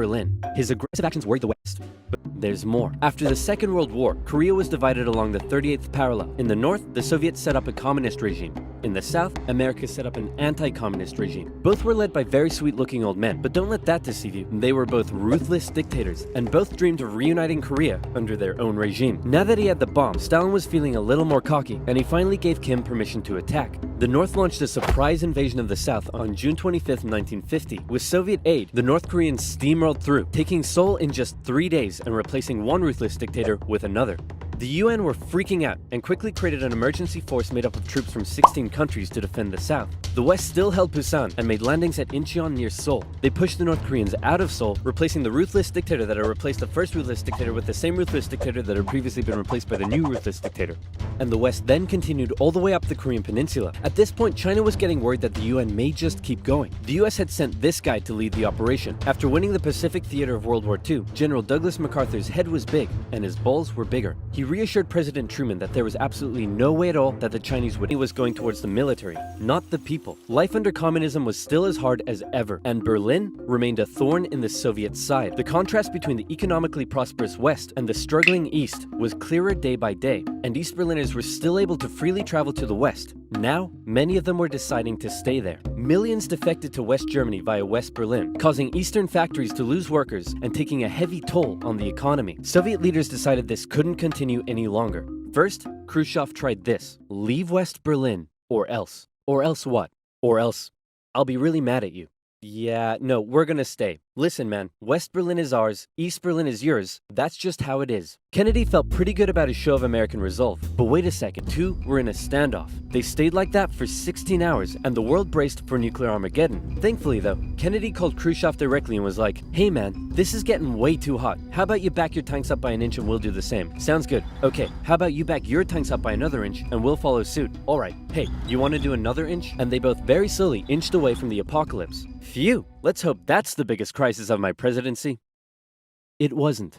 Berlin. His aggressive actions worried the West. But there's more. After the Second World War, Korea was divided along the 38th parallel. In the north, the Soviets set up a communist regime. In the south, America set up an anti-communist regime. Both were led by very sweet-looking old men, but don't let that deceive you. They were both ruthless dictators, and both dreamed of reuniting Korea under their own regime. Now that he had the bomb, Stalin was feeling a little more cocky, and he finally gave Kim permission to attack. The North launched a surprise invasion of the South on June 25, 1950. With Soviet aid, the North Koreans steamrolled through, taking Seoul in just 3 days and replacing one ruthless dictator with another. The UN were freaking out and quickly created an emergency force made up of troops from 16 countries to defend the South. The West still held Busan and made landings at Incheon near Seoul. They pushed the North Koreans out of Seoul, replacing the ruthless dictator that had replaced the first ruthless dictator with the same ruthless dictator that had previously been replaced by the new ruthless dictator. And the West then continued all the way up the Korean peninsula. At this point, China was getting worried that the UN may just keep going. The US had sent this guy to lead the operation. After winning the Pacific theater of World War II, General Douglas MacArthur's head was big and his balls were bigger. He reassured President Truman that there was absolutely no way at all that the Chinese would. He was going towards the military, not the people. Life under communism was still as hard as ever, and Berlin remained a thorn in the Soviet side. The contrast between the economically prosperous West and the struggling East was clearer day by day, and East Berliners were still able to freely travel to the West. Now, many of them were deciding to stay there. Millions defected to West Germany via West Berlin, causing Eastern factories to lose workers and taking a heavy toll on the economy. Soviet leaders decided this couldn't continue any longer. First, Khrushchev tried this: leave West Berlin, or else. Or else what? Or else, I'll be really mad at you. Yeah, no, we're gonna stay. Listen, man, West Berlin is ours, East Berlin is yours. That's just how it is. Kennedy felt pretty good about his show of American resolve. But wait a second, two were in a standoff. They stayed like that for 16 hours, and the world braced for nuclear Armageddon. Thankfully, though, Kennedy called Khrushchev directly and was like, "Hey man, this is getting way too hot. How about you back your tanks up by an inch and we'll do the same? Sounds good. Okay, how about you back your tanks up by another inch and we'll follow suit? Alright, hey, you want to do another inch?" And they both very slowly inched away from the apocalypse. Phew, let's hope that's the biggest crisis of my presidency. It wasn't.